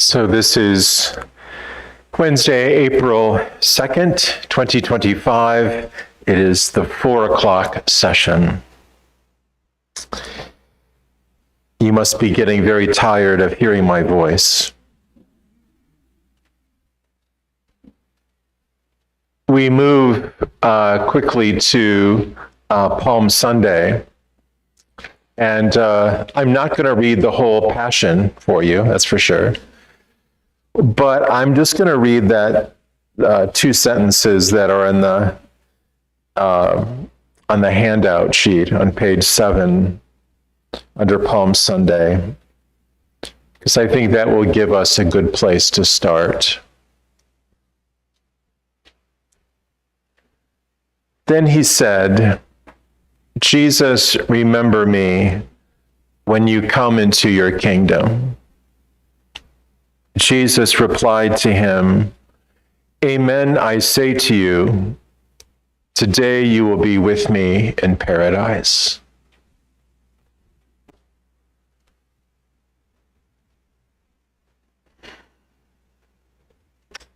So this is Wednesday, April 2nd, 2025. It is the 4 o'clock session. You must be getting very tired of hearing my voice. We move quickly to Palm Sunday. And I'm not going to read the whole Passion for you, that's for sure. But I'm just going to read that two sentences that are in the on the handout sheet on page 7 under Palm Sunday, because I think that will give us a good place to start. Then he said, "Jesus, remember me when you come into your kingdom." Jesus replied to him, "Amen, I say to you, today you will be with me in paradise."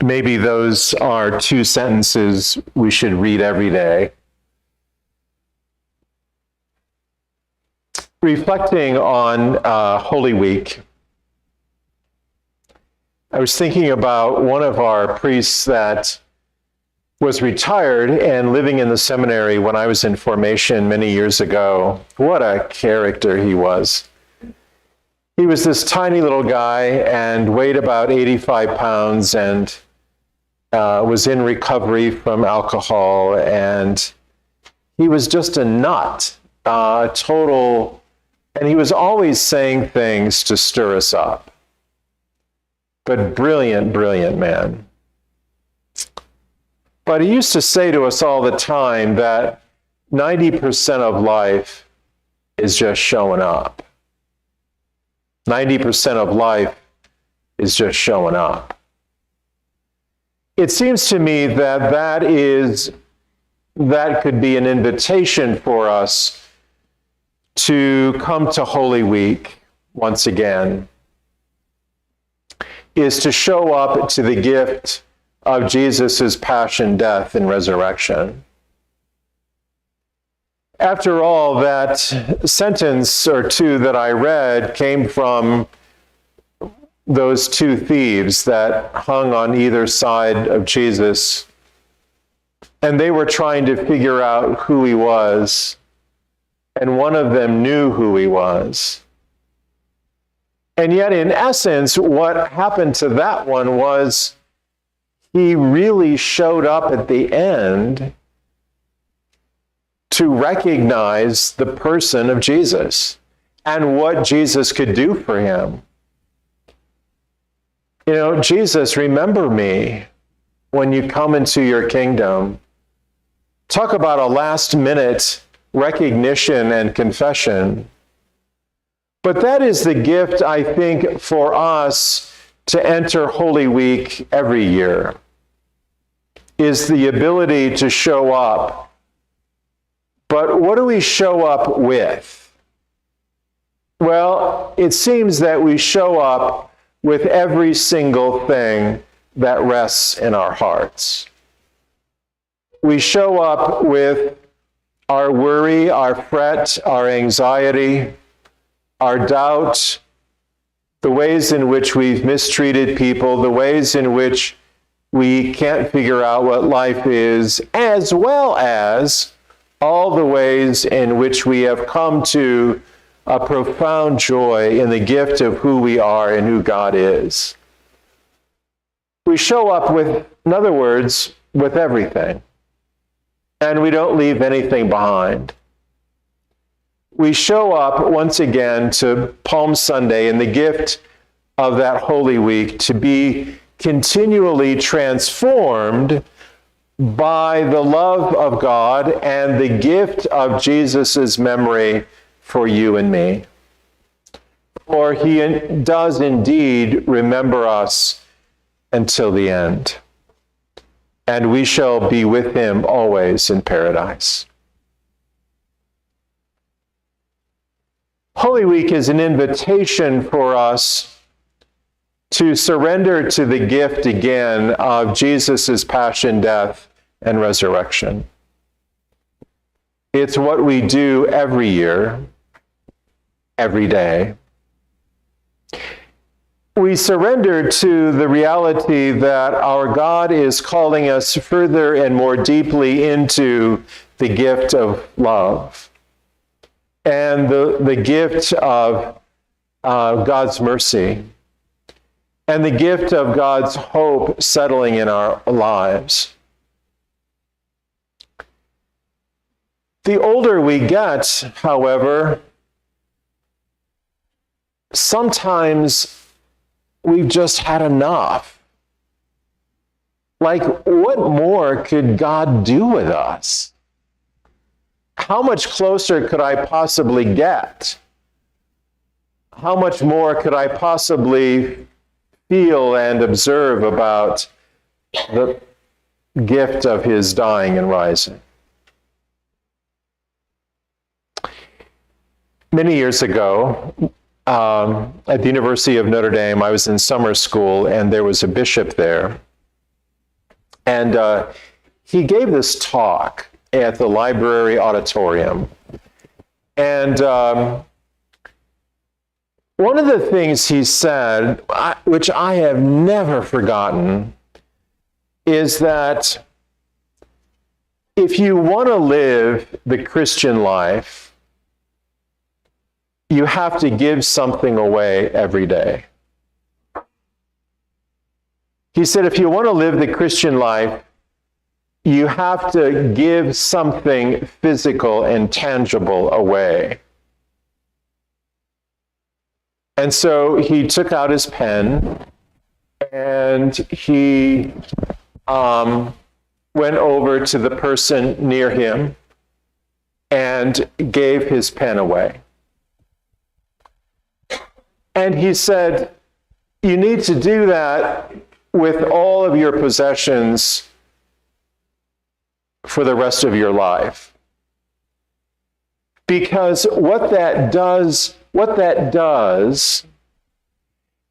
Maybe those are two sentences we should read every day. Reflecting on Holy Week, I was thinking about one of our priests that was retired and living in the seminary when I was in formation many years ago. What a character he was. He was this tiny little guy and weighed about 85 pounds and was in recovery from alcohol, and he was just a nut, total, and he was always saying things to stir us up. But brilliant, brilliant man. But he used to say to us all the time that 90% of life is just showing up. 90% of life is just showing up. It seems to me that that could be an invitation for us to come to Holy Week once again, is to show up to the gift of Jesus' passion, death, and resurrection. After all, that sentence or two that I read came from those two thieves that hung on either side of Jesus, and they were trying to figure out who he was, and one of them knew who he was. And yet, in essence, what happened to that one was he really showed up at the end to recognize the person of Jesus and what Jesus could do for him. You know, Jesus, remember me when you come into your kingdom. Talk about a last-minute recognition and confession. But that is the gift, I think, for us to enter Holy Week every year, is the ability to show up. But what do we show up with? Well, it seems that we show up with every single thing that rests in our hearts. We show up with our worry, our fret, our anxiety, our doubt, the ways in which we've mistreated people, the ways in which we can't figure out what life is, as well as all the ways in which we have come to a profound joy in the gift of who we are and who God is. We show up with, in other words, with everything, and we don't leave anything behind. We show up once again to Palm Sunday in the gift of that Holy Week to be continually transformed by the love of God and the gift of Jesus' memory for you and me. For he does indeed remember us until the end, and we shall be with him always in paradise. Holy Week is an invitation for us to surrender to the gift again of Jesus' passion, death, and resurrection. It's what we do every year, every day. We surrender to the reality that our God is calling us further and more deeply into the gift of love and the gift of God's mercy and the gift of God's hope settling in our lives. The older we get, however, sometimes we've just had enough. Like, what more could God do with us? How much closer could I possibly get? How much more could I possibly feel and observe about the gift of his dying and rising? Many years ago, at the University of Notre Dame, I was in summer school, and there was a bishop there. And he gave this talk at the library auditorium. And one of the things he said, which I have never forgotten, is that if you want to live the Christian life, you have to give something away every day. He said, if you want to live the Christian life, you have to give something physical and tangible away. And so he took out his pen and he went over to the person near him and gave his pen away. And he said, you need to do that with all of your possessions for the rest of your life. Because what that does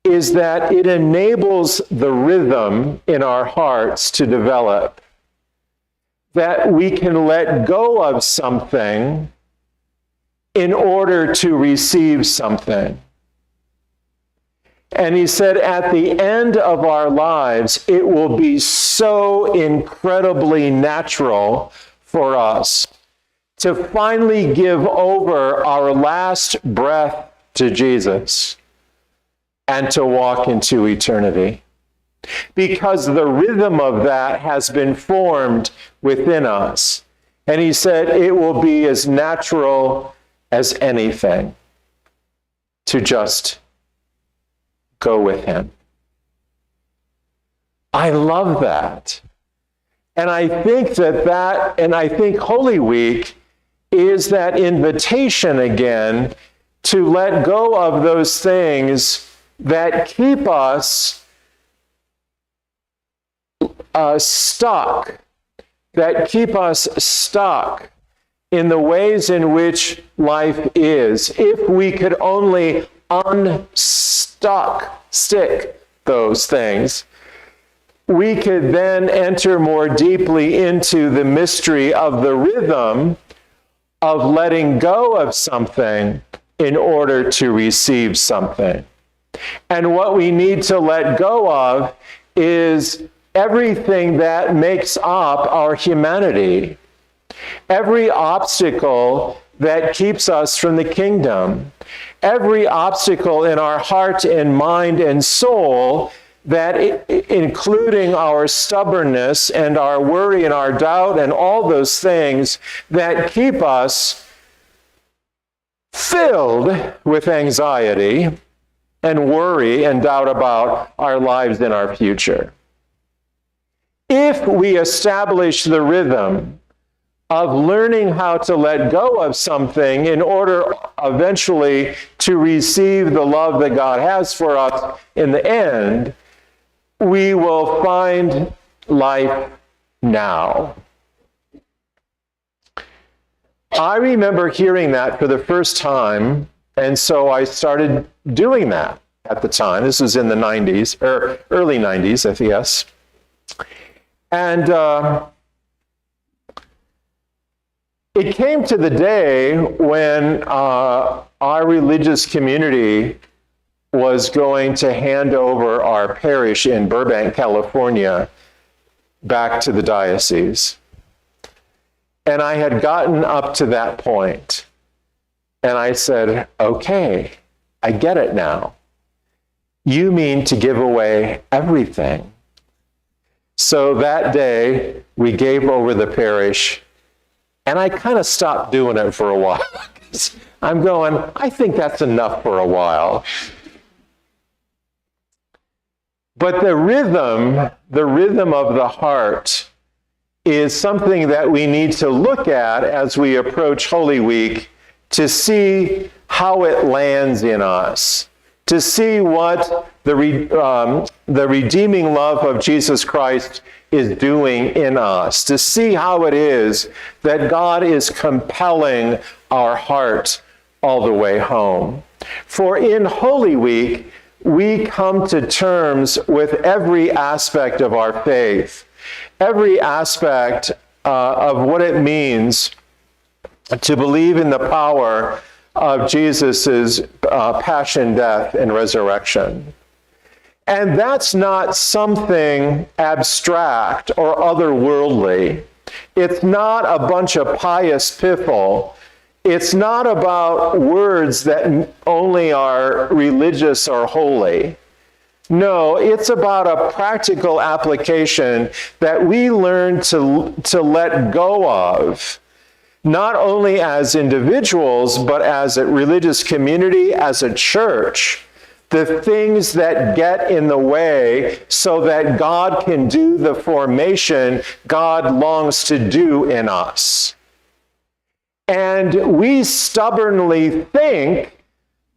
is that it enables the rhythm in our hearts to develop, that we can let go of something in order to receive something. And he said, at the end of our lives, it will be so incredibly natural for us to finally give over our last breath to Jesus and to walk into eternity. Because the rhythm of that has been formed within us. And he said, it will be as natural as anything to just go with him. I love that. And I think and I think Holy Week is that invitation again to let go of those things that keep us stuck in the ways in which life is. If we could only stick those things, we could then enter more deeply into the mystery of the rhythm of letting go of something in order to receive something. And what we need to let go of is everything that makes up our humanity, every obstacle that keeps us from the kingdom, every obstacle in our heart and mind and soul, that including our stubbornness and our worry and our doubt and all those things that keep us filled with anxiety and worry and doubt about our lives and our future. If we establish the rhythm of learning how to let go of something in order eventually to receive the love that God has for us in the end, we will find life now. I remember hearing that for the first time, and so I started doing that. at the time. This was in the 90s, or early 90s, I guess. And it came to the day when our religious community was going to hand over our parish in Burbank, California, back to the diocese. And I had gotten up to that point, and I said, okay, I get it now. You mean to give away everything. So that day, we gave over the parish, and I kind of stopped doing it for a while. I'm going, I think that's enough for a while. But the rhythm of the heart is something that we need to look at as we approach Holy Week to see how it lands in us, to see what the redeeming love of Jesus Christ is doing in us, to see how it is that God is compelling our heart all the way home. For in Holy Week, we come to terms with every aspect of our faith, every aspect of what it means to believe in the power of Jesus' passion, death, and resurrection. And that's not something abstract or otherworldly. It's not a bunch of pious piffle. It's not about words that only are religious or holy. No, it's about a practical application that we learn to let go of, not only as individuals, but as a religious community, as a church. The things that get in the way so that God can do the formation God longs to do in us. And we stubbornly think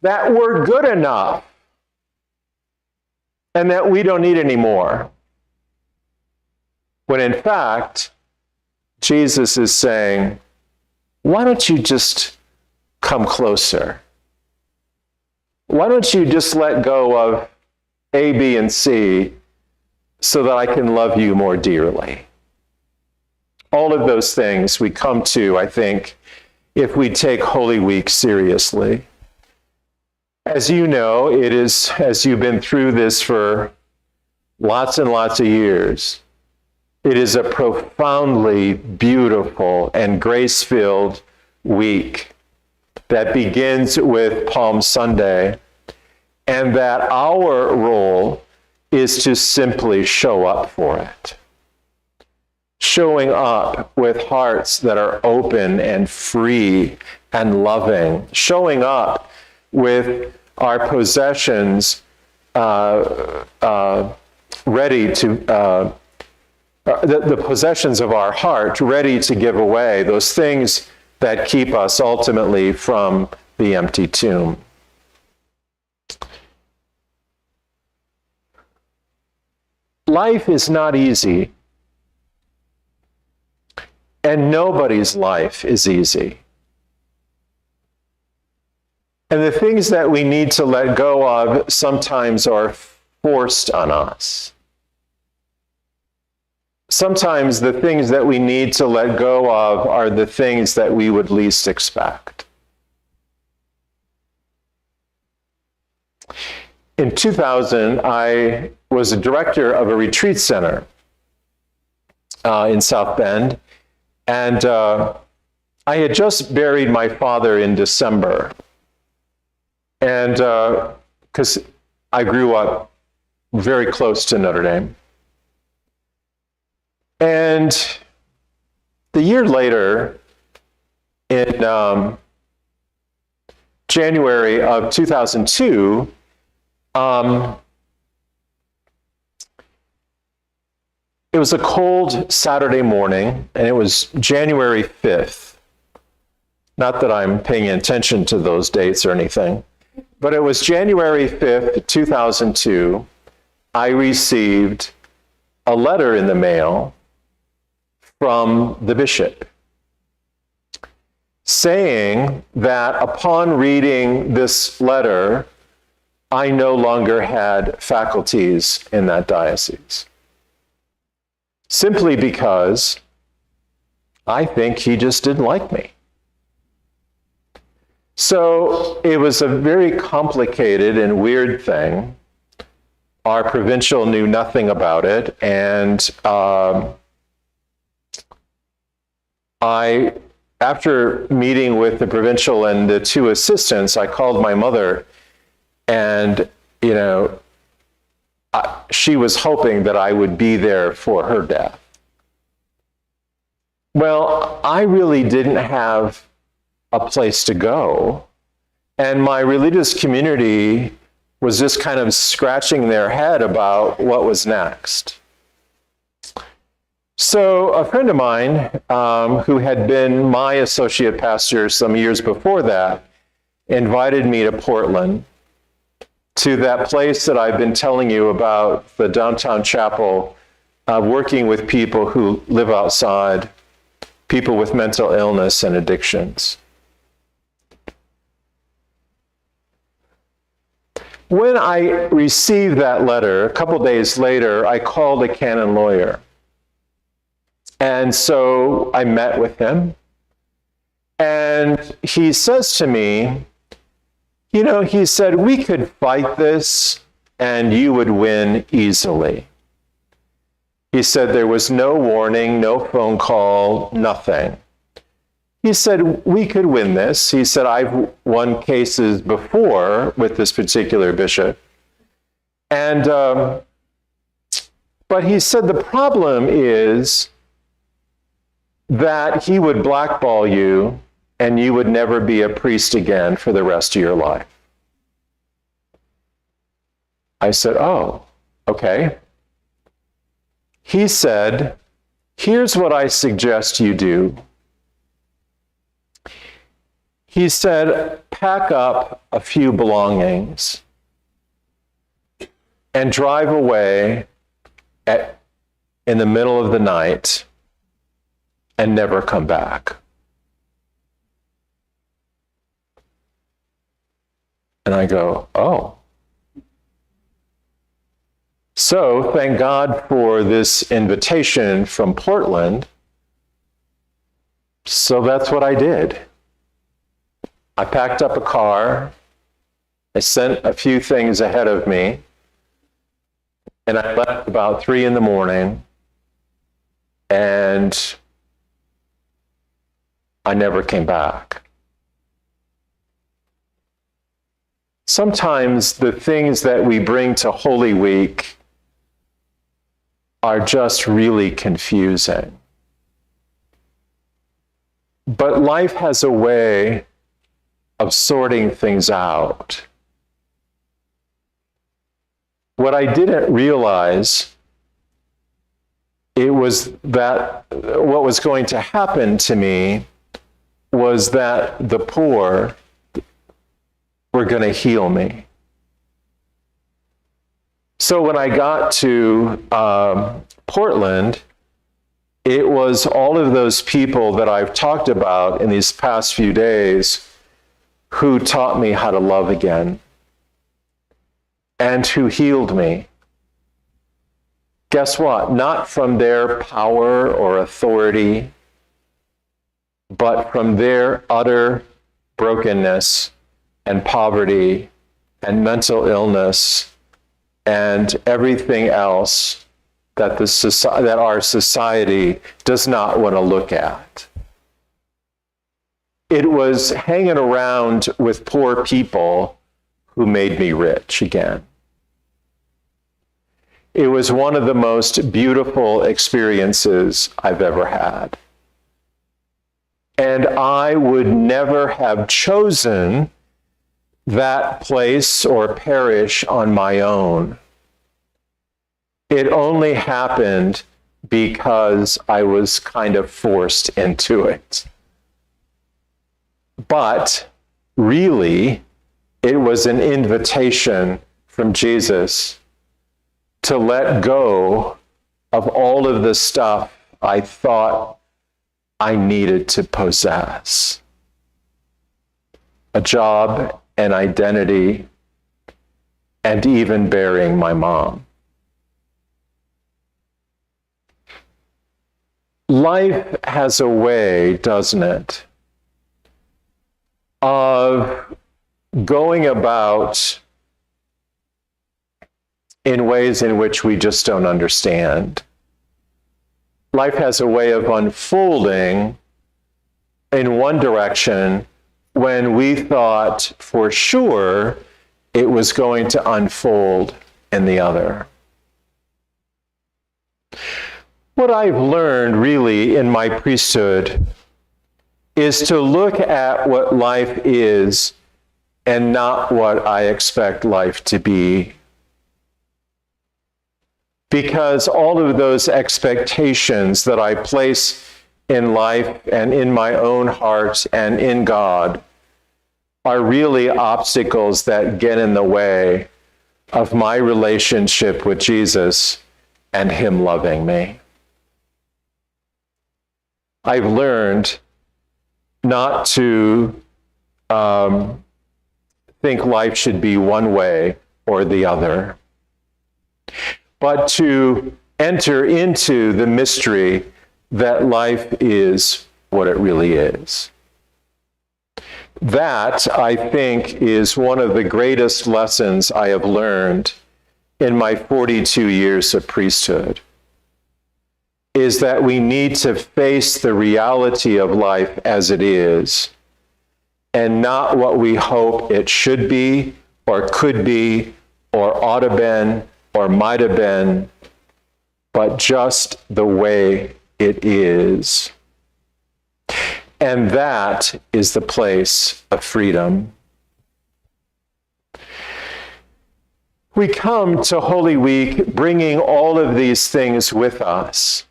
that we're good enough and that we don't need any more. When in fact, Jesus is saying, why don't you just come closer? Why don't you just let go of A, B, and C so that I can love you more dearly? All of those things we come to, I think, if we take Holy Week seriously. As you know, it is, as you've been through this for lots and lots of years, it is a profoundly beautiful and grace-filled week that begins with Palm Sunday, and that our role is to simply show up for it. Showing up with hearts that are open and free and loving. Showing up with our possessions ready to, the possessions of our heart ready to give away, those things that keep us ultimately from the empty tomb. Life is not easy, and nobody's life is easy. And the things that we need to let go of sometimes are forced on us. Sometimes the things that we need to let go of are the things that we would least expect. In 2000, I was a director of a retreat center in South Bend, and I had just buried my father in December. And because I grew up very close to Notre Dame. And the year later, in January of 2002, it was a cold Saturday morning, and it was January 5th. Not that I'm paying attention to those dates or anything, but it was January 5th, 2002. I received a letter in the mail from the bishop saying that upon reading this letter, I no longer had faculties in that diocese. Simply because I think he just didn't like me. So it was a very complicated and weird thing. Our provincial knew nothing about it, and after meeting with the provincial and the two assistants, I called my mother, and she was hoping that I would be there for her death. Well, I really didn't have a place to go, and my religious community was just kind of scratching their head about what was next. So a friend of mine who had been my associate pastor some years before that invited me to Portland, to that place that I've been telling you about, the downtown chapel, working with people who live outside, people with mental illness and addictions. When I received that letter, a couple days later, I called a canon lawyer. And so I met with him. And he says to me, he said, we could fight this and you would win easily. He said there was no warning, no phone call, nothing. He said, we could win this. He said, I've won cases before with this particular bishop. And, but he said, the problem is that he would blackball you and you would never be a priest again for the rest of your life. I said, oh, okay. He said, here's what I suggest you do. He said, pack up a few belongings and drive away in the middle of the night and never come back. And I go, oh. So thank God for this invitation from Portland. So that's what I did. I packed up a car, I sent a few things ahead of me, and I left about 3 a.m, and I never came back. Sometimes the things that we bring to Holy Week are just really confusing. But life has a way of sorting things out. What I didn't realize, it was that what was going to happen to me was that the poor were going to heal me. So when I got to Portland, it was all of those people that I've talked about in these past few days who taught me how to love again and who healed me. Guess what? Not from their power or authority, but from their utter brokenness and poverty and mental illness and everything else that our society does not want to look at. It was hanging around with poor people who made me rich again. It was one of the most beautiful experiences I've ever had. And I would never have chosen that place or parish on my own. It only happened because I was kind of forced into it. But really, it was an invitation from Jesus to let go of all of the stuff I thought I needed to possess. A job, an identity, and even burying my mom. Life has a way, doesn't it, of going about in ways in which we just don't understand. Life has a way of unfolding in one direction when we thought for sure it was going to unfold in the other. What I've learned really in my priesthood is to look at what life is and not what I expect life to be. Because all of those expectations that I place in life and in my own heart and in God are really obstacles that get in the way of my relationship with Jesus and him loving me. I've learned not to think life should be one way or the other, but to enter into the mystery that life is what it really is. That, I think, is one of the greatest lessons I have learned in my 42 years of priesthood, is that we need to face the reality of life as it is, and not what we hope it should be, or could be, or ought to been, or might have been, but just the way it is. And that is the place of freedom. We come to Holy Week bringing all of these things with us.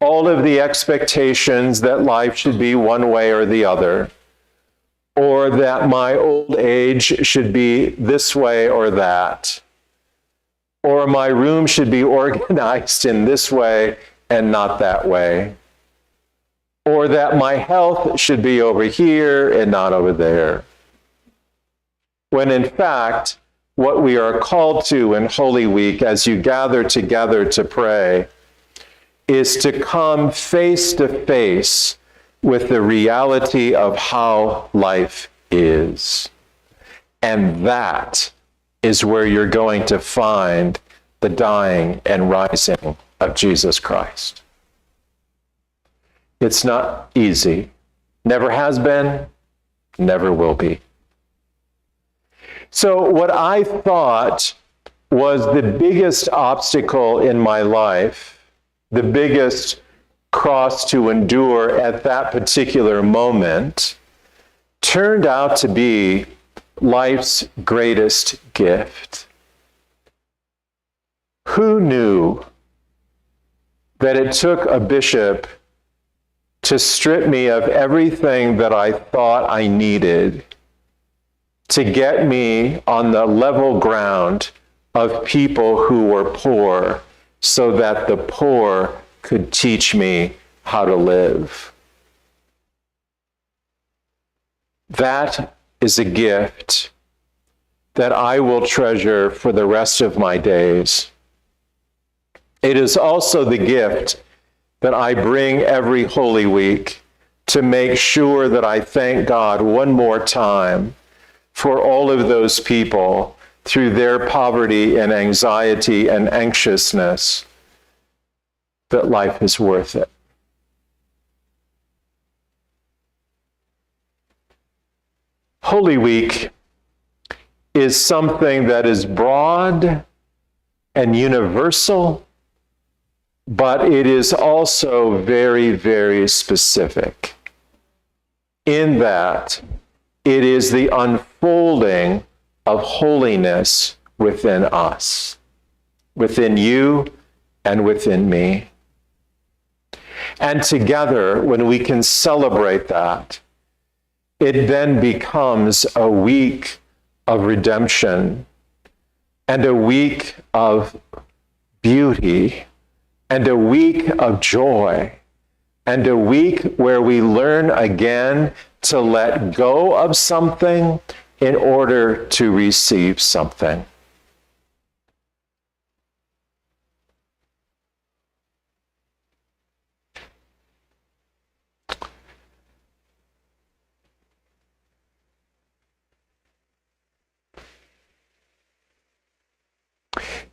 All of the expectations that life should be one way or the other, or that my old age should be this way or that, or my room should be organized in this way and not that way, or that my health should be over here and not over there. When in fact, what we are called to in Holy Week as you gather together to pray is to come face to face with the reality of how life is. And that is where you're going to find the dying and rising of Jesus Christ. It's not easy. Never has been, never will be. So what I thought was the biggest obstacle in my life, the biggest cross to endure at that particular moment, turned out to be life's greatest gift. Who knew that it took a bishop to strip me of everything that I thought I needed to get me on the level ground of people who were poor, so that the poor could teach me how to live? That is a gift that I will treasure for the rest of my days. It is also the gift that I bring every Holy Week to make sure that I thank God one more time for all of those people through their poverty and anxiety and anxiousness, that life is worth it. Holy Week is something that is broad and universal, but it is also very, very specific in that it is the unfolding of holiness within us, within you and within me. And together, when we can celebrate that, it then becomes a week of redemption and a week of beauty and a week of joy and a week where we learn again to let go of something in order to receive something.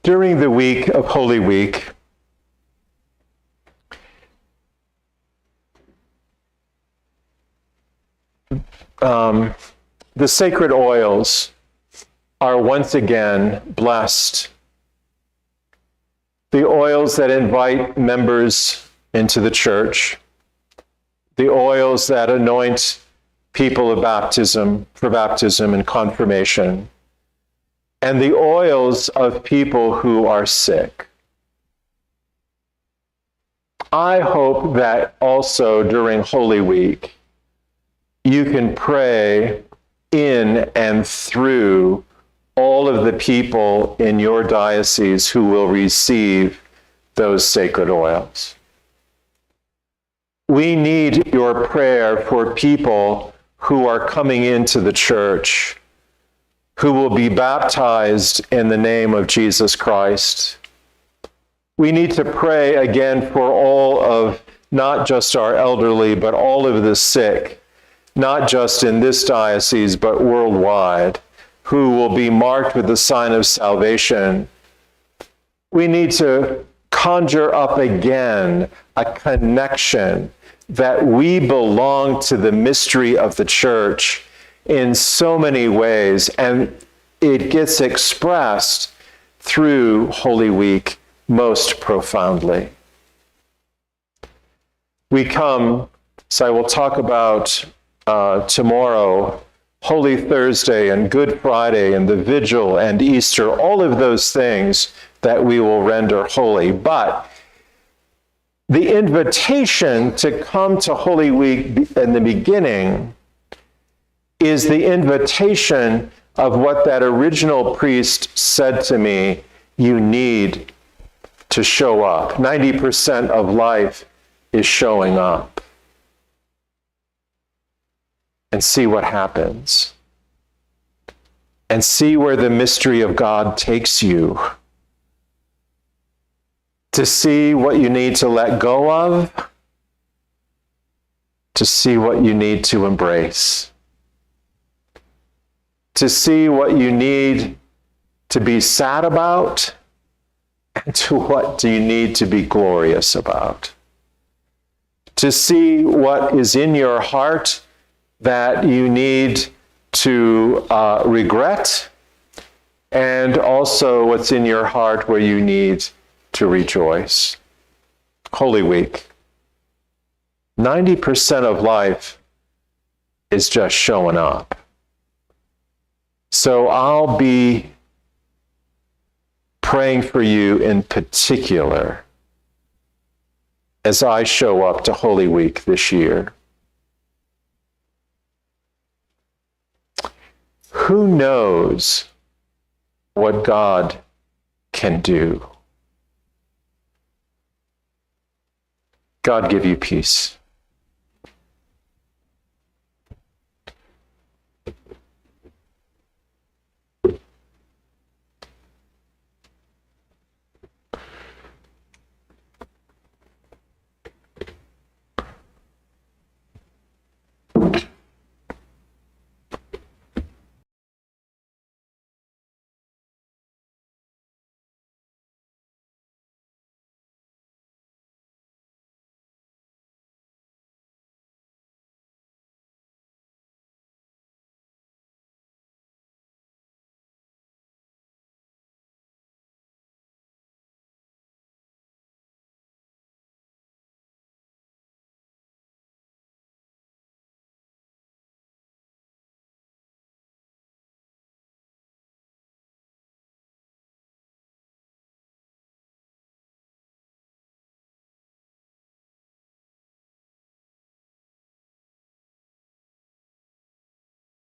During the week of Holy Week, the sacred oils are once again blessed. The oils that invite members into the church, the oils that anoint people of baptism, for baptism and confirmation, and the oils of people who are sick. I hope that also during Holy Week, you can pray in and through all of the people in your diocese who will receive those sacred oils. We need your prayer for people who are coming into the church, who will be baptized in the name of Jesus Christ. We need to pray again for all of, not just our elderly, but all of the sick, not just in this diocese, but worldwide, who will be marked with the sign of salvation. We need to conjure up again a connection that we belong to the mystery of the church in so many ways, and it gets expressed through Holy Week most profoundly. We come, so I will talk about tomorrow, Holy Thursday and Good Friday and the Vigil and Easter, all of those things that we will render holy. But the invitation to come to Holy Week in the beginning is the invitation of what that original priest said to me, you need to show up. 90% of life is showing up. And see what happens. And see where the mystery of God takes you. To see what you need to let go of, to see what you need to embrace, to see what you need to be sad about, and to what do you need to be glorious about. To see what is in your heart that you need to regret, and also what's in your heart where you need to rejoice. Holy Week. 90% of life is just showing up. So I'll be praying for you in particular as I show up to Holy Week this year. Who knows what God can do? God give you peace.